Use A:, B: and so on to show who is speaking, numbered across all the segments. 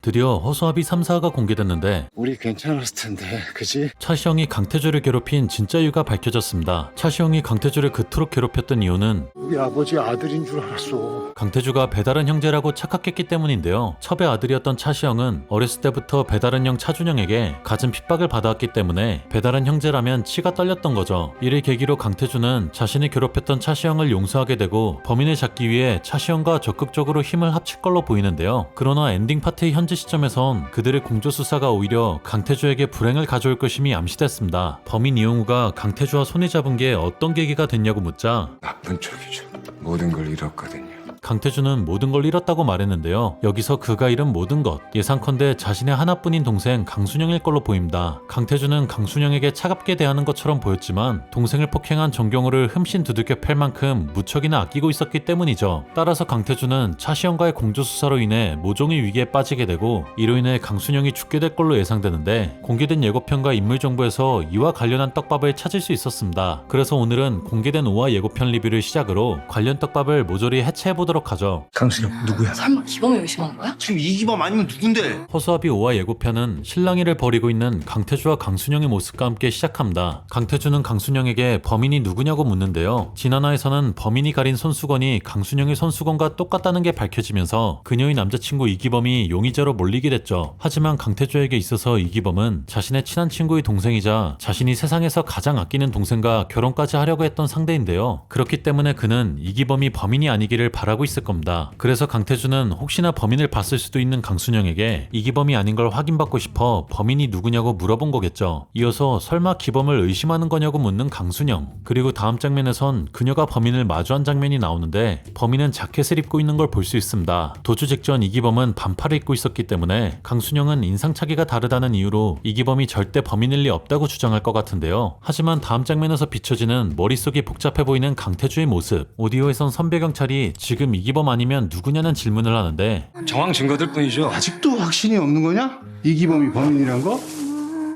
A: 드디어 허수아비 3사가 공개됐는데
B: 우리 괜찮았을 텐데, 그지?
A: 차시영이 강태주를 괴롭힌 진짜 이유가 밝혀졌습니다. 차시영이 강태주를 그토록 괴롭혔던 이유는
B: 우리 아버지 아들인 줄 알았어.
A: 강태주가 배다른 형제라고 착각했기 때문인데요. 첩의 아들이었던 차시영은 어렸을 때부터 배다른 형 차준영에게 갖은 핍박을 받아왔기 때문에 배다른 형제라면 치가 떨렸던 거죠. 이를 계기로 강태주는 자신이 괴롭혔던 차시영을 용서하게 되고 범인을 잡기 위해 차시영과 적극적으로 힘을 합칠 걸로 보이는데요. 그러나 엔딩 파트의 현재 시점에선 그들의 공조수사가 오히려 강태주에게 불행을 가져올 것임이 암시됐습니다. 범인 이용우가 강태주와 손을 잡은 게 어떤 계기가 됐냐고 묻자
B: 나쁜 쪽이죠. 모든 걸 잃었거든요.
A: 강태주는 모든 걸 잃었다고 말했는데요. 여기서 그가 잃은 모든 것, 예상컨대 자신의 하나뿐인 동생 강순영일 걸로 보입니다. 강태주는 강순영에게 차갑게 대하는 것처럼 보였지만 동생을 폭행한 정경호를 흠씬 두들겨 팰 만큼 무척이나 아끼고 있었기 때문이죠. 따라서 강태주는 차시영과의 공조수사로 인해 모종의 위기에 빠지게 되고 이로 인해 강순영이 죽게 될 걸로 예상되는데 공개된 예고편과 인물정보에서 이와 관련한 떡밥을 찾을 수 있었습니다. 그래서 오늘은 공개된 5화 예고편 리뷰를 시작으로 관련 떡밥을 모조리 해체해보도록 하죠.
C: 강순영 누구야?
D: 설마 기범이 의심한 거야?
C: 지금 이기범 아니면 누군데?
A: 허수아비 5화 예고편은 실랑이를 벌이고 있는 강태주와 강순영의 모습과 함께 시작합니다. 강태주는 강순영에게 범인이 누구냐고 묻는데요. 지난화에서는 범인이 가린 손수건이 강순영의 손수건과 똑같다는 게 밝혀지면서 그녀의 남자친구 이기범이 용의자로 몰리게 됐죠. 하지만 강태주에게 있어서 이기범은 자신의 친한 친구의 동생이자 자신이 세상에서 가장 아끼는 동생과 결혼까지 하려고 했던 상대인데요. 그렇기 때문에 그는 이기범이 범인이 아니기를 바라고 있을 겁니다. 그래서 강태주는 혹시나 범인을 봤을 수도 있는 강순영에게 이기범이 아닌 걸 확인받고 싶어 범인이 누구냐고 물어본 거겠죠. 이어서 설마 기범을 의심하는 거냐고 묻는 강순영. 그리고 다음 장면에선 그녀가 범인을 마주한 장면이 나오는데 범인은 자켓을 입고 있는 걸 볼 수 있습니다. 도주 직전 이기범은 반팔을 입고 있었기 때문에 강순영은 인상착의가 다르다는 이유로 이기범이 절대 범인일 리 없다고 주장할 것 같은데요. 하지만 다음 장면에서 비춰지는 머릿속이 복잡해 보이는 강태주의 모습. 오디오에선 선배경찰이 지금 이기범 아니면 누구냐는 질문을 하는데
C: 정황 증거들 뿐이죠.
B: 아직도 확신이 없는 거냐? 이기범이 범인이란 거?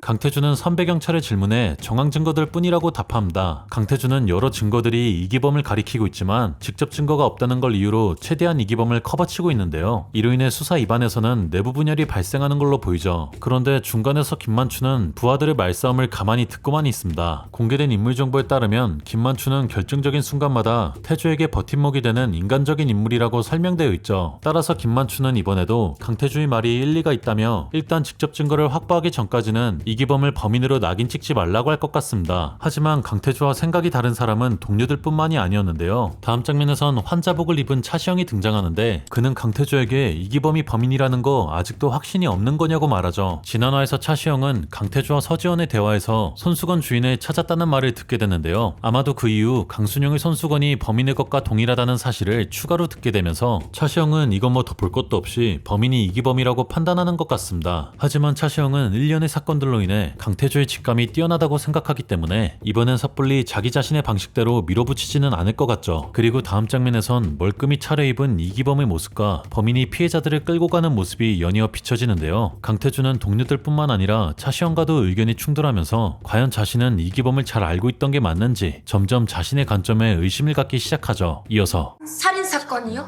A: 강태주는 선배경찰의 질문에 정황 증거들 뿐이라고 답합니다. 강태주는 여러 증거들이 이기범을 가리키고 있지만 직접 증거가 없다는 걸 이유로 최대한 이기범을 커버치고 있는데요. 이로 인해 수사 입안에서는 내부 분열이 발생하는 걸로 보이죠. 그런데 중간에서 김만추는 부하들의 말싸움을 가만히 듣고만 있습니다. 공개된 인물 정보에 따르면 김만추는 결정적인 순간마다 태주에게 버팀목이 되는 인간적인 인물이라고 설명되어 있죠. 따라서 김만추는 이번에도 강태주의 말이 일리가 있다며 일단 직접 증거를 확보하기 전까지는 이기범을 범인으로 낙인 찍지 말라고 할 것 같습니다. 하지만 강태주와 생각이 다른 사람은 동료들 뿐만이 아니었는데요. 다음 장면에선 환자복을 입은 차시영이 등장하는데 그는 강태주에게 이기범이 범인이라는 거 아직도 확신이 없는 거냐고 말하죠. 지난화에서 차시영은 강태주와 서지원의 대화에서 손수건 주인을 찾았다는 말을 듣게 됐는데요. 아마도 그 이후 강순영의 손수건이 범인의 것과 동일하다는 사실을 추가로 듣게 되면서 차시영은 이건 뭐 더 볼 것도 없이 범인이 이기범이라고 판단하는 것 같습니다. 하지만 차시영은 일련의 사건들로 인해 강태주의 직감이 뛰어나다고 생각하기 때문에 이번엔 섣불리 자기 자신의 방식대로 밀어붙이지는 않을 것 같죠. 그리고 다음 장면에선 멀끔히 차려입은 이기범의 모습과 범인이 피해자들을 끌고 가는 모습이 연이어 비춰지는데요. 강태주는 동료들 뿐만 아니라 차시영과도 의견이 충돌하면서 과연 자신은 이기범을 잘 알고 있던 게 맞는지 점점 자신의 관점에 의심을 갖기 시작하죠. 이어서
D: 살인 사건이요?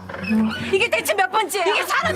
D: 이게 대체 몇 번째야? 이게 사람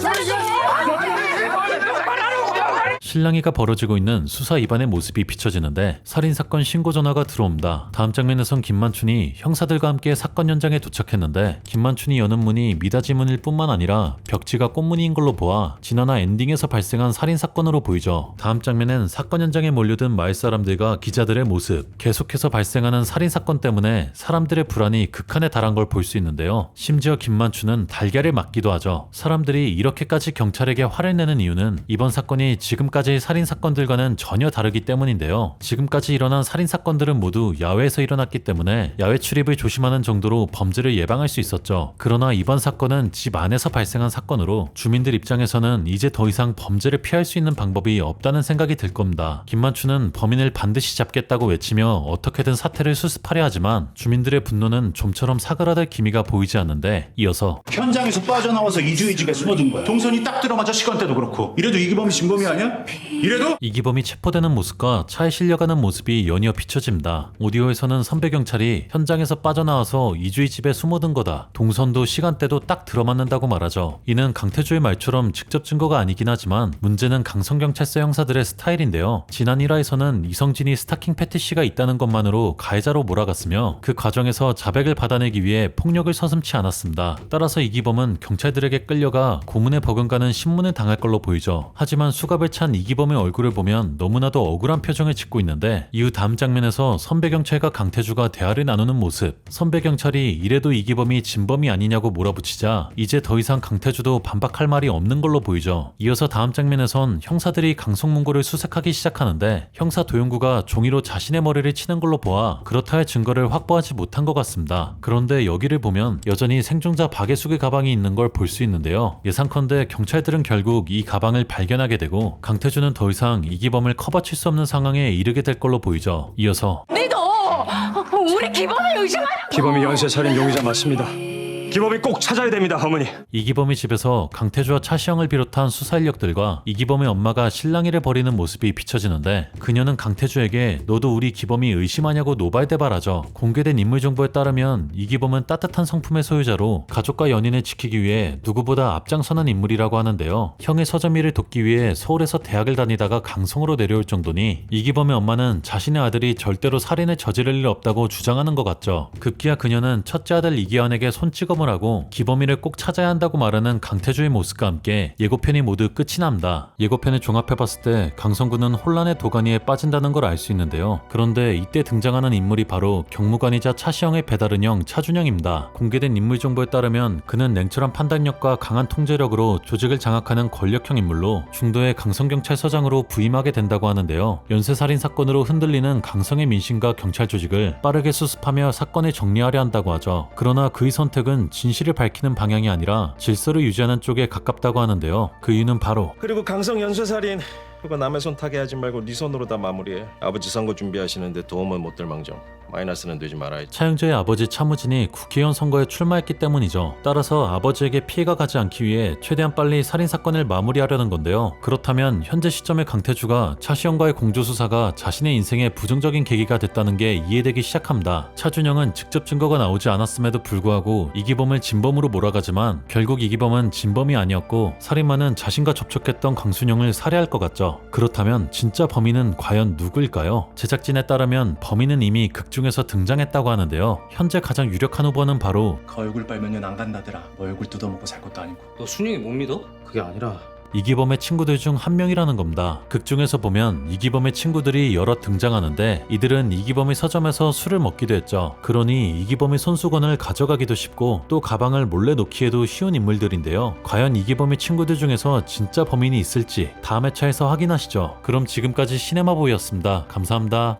A: 실랑이가 벌어지고 있는 수사 입안의 모습이 비춰지는데 살인사건 신고 전화가 들어옵니다. 다음 장면에선 김만춘이 형사들과 함께 사건 현장에 도착했는데 김만춘이 여는 문이 미닫이 문일 뿐만 아니라 벽지가 꽃무늬인 걸로 보아 지난화 엔딩에서 발생한 살인사건으로 보이죠. 다음 장면엔 사건 현장에 몰려든 마을 사람들과 기자들의 모습, 계속해서 발생하는 살인사건 때문에 사람들의 불안이 극한에 달한 걸 볼 수 있는데요. 심지어 김만춘은 달걀을 맞기도 하죠. 사람들이 이렇게까지 경찰에게 화를 내는 이유는 이번 사건이 지금까지의 살인사건들과는 전혀 다르기 때문인데요. 지금까지 일어난 살인사건들은 모두 야외에서 일어났기 때문에 야외 출입을 조심하는 정도로 범죄를 예방할 수 있었죠. 그러나 이번 사건은 집 안에서 발생한 사건으로 주민들 입장에서는 이제 더 이상 범죄를 피할 수 있는 방법이 없다는 생각이 들 겁니다. 김만추는 범인을 반드시 잡겠다고 외치며 어떻게든 사태를 수습하려 하지만 주민들의 분노는 좀처럼 사그라들 기미가 보이지 않는데 이어서
E: 현장에서 빠져나와서 이주희 집에 숨어든 거야. 동선이 딱 들어맞아 시간대도 그렇고. 이래도 이기범이 진범이 아니야?
B: 이래도?
A: 이기범이 체포되는 모습과 차에 실려가는 모습이 연이어 비춰집니다. 오디오에서는 선배 경찰이 현장에서 빠져나와서 이주희 집에 숨어든 거다. 동선도 시간대도 딱 들어맞는다고 말하죠. 이는 강태주의 말처럼 직접 증거가 아니긴 하지만 문제는 강성경찰서 형사들의 스타일인데요. 지난 1화에서는 이성진이 스타킹 패티시가 있다는 것만으로 가해자로 몰아갔으며 그 과정에서 자백을 받아내기 위해 폭력을 서슴지 않았습니다. 따라서 이기범은 경찰들에게 끌려가 고문에 버금가는 신문을 당할 걸로 보이죠. 하지만 수갑을 찬 이기범의 얼굴을 보면 너무나도 억울한 표정을 짓고 있는데 이후 다음 장면에서 선배 경찰과 강태주가 대화를 나누는 모습. 선배 경찰이 이래도 이기범이 진범이 아니냐고 몰아붙이자 이제 더 이상 강태주도 반박할 말이 없는 걸로 보이죠. 이어서 다음 장면에선 형사들이 강성문고를 수색하기 시작하는데 형사 도영구가 종이로 자신의 머리를 치는 걸로 보아 그렇다 할 증거를 확보하지 못한 것 같습니다. 그런데 여기를 보면 여전히 생존자 박예숙의 가방이 있는 걸 볼 수 있는데요. 예상컨대 경찰들은 결국 이 가방을 발견하게 되고 강태주는 더 이상 이기범을 커버칠 수 없는 상황에 이르게 될 걸로 보이죠. 이어서
D: 너희도 우리 기범을 의심하는
C: 기범이 연쇄살인 용의자 맞습니다. 기범이 꼭 찾아야 됩니다, 어머니.
A: 이기범의 집에서 강태주와 차시영을 비롯한 수사 인력들과 이기범의 엄마가 실랑이를 벌이는 모습이 비춰지는데 그녀는 강태주에게 너도 우리 기범이 의심하냐고 노발대발하죠. 공개된 인물 정보에 따르면 이기범은 따뜻한 성품의 소유자로 가족과 연인을 지키기 위해 누구보다 앞장서는 인물이라고 하는데요. 형의 서점일을 돕기 위해 서울에서 대학을 다니다가 강성으로 내려올 정도니 이기범의 엄마는 자신의 아들이 절대로 살인을 저지를 일 없다고 주장하는 것 같죠. 급기야 그녀는 첫째 아들 이기환에게 손찌검 하고 기범이를 꼭 찾아야 한다고 말하는 강태주의 모습과 함께 예고편이 모두 끝이 납니다. 예고편을 종합해봤을 때 강성구는 혼란의 도가니에 빠진다는 걸 알 수 있는데요. 그런데 이때 등장하는 인물이 바로 경무관이자 차시영의 배다른 형 차준영입니다. 공개된 인물 정보에 따르면 그는 냉철한 판단력과 강한 통제력으로 조직을 장악하는 권력형 인물로 중도의 강성경찰서장으로 부임하게 된다고 하는데요. 연쇄살인 사건으로 흔들리는 강성의 민심과 경찰 조직을 빠르게 수습하며 사건을 정리하려 한다고 하죠. 그러나 그의 선택은 진실을 밝히는 방향이 아니라 질서를 유지하는 쪽에 가깝다고 하는데요. 그 이유는 바로
E: 그리고 강성 연쇄살인 그거 남의 손 타게 하지 말고 네 손으로 다 마무리해. 아버지 선거 준비하시는데 도움은 못 될 망정 마이너스는 되지 말아야지.
A: 차영재의 아버지 차무진이 국회의원 선거에 출마했기 때문이죠. 따라서 아버지에게 피해가 가지 않기 위해 최대한 빨리 살인사건을 마무리하려는 건데요. 그렇다면 현재 시점의 강태주가 차시영과의 공조수사가 자신의 인생에 부정적인 계기가 됐다는 게 이해되기 시작합니다. 차준영은 직접 증거가 나오지 않았음에도 불구하고 이기범을 진범으로 몰아가지만 결국 이기범은 진범이 아니었고 살인마는 자신과 접촉했던 강순영을 살해할 것 같죠. 그렇다면 진짜 범인은 과연 누구일까요? 제작진에 따르면 범인은 이미 극중에서 등장했다고 하는데요. 현재 가장 유력한 후보는 바로
F: 그 얼굴 빨면은 안 간다더라. 뭐 얼굴 뜯어먹고 살 것도 아니고.
G: 너 순영이 못 믿어?
C: 그게 아니라
A: 이기범의 친구들 중 한 명이라는 겁니다. 극중에서 보면 이기범의 친구들이 여러 등장하는데 이들은 이기범의 서점에서 술을 먹기도 했죠. 그러니 이기범의 손수건을 가져가기도 쉽고 또 가방을 몰래 놓기에도 쉬운 인물들인데요. 과연 이기범의 친구들 중에서 진짜 범인이 있을지 다음 회차에서 확인하시죠. 그럼 지금까지 시네마보이였습니다. 감사합니다.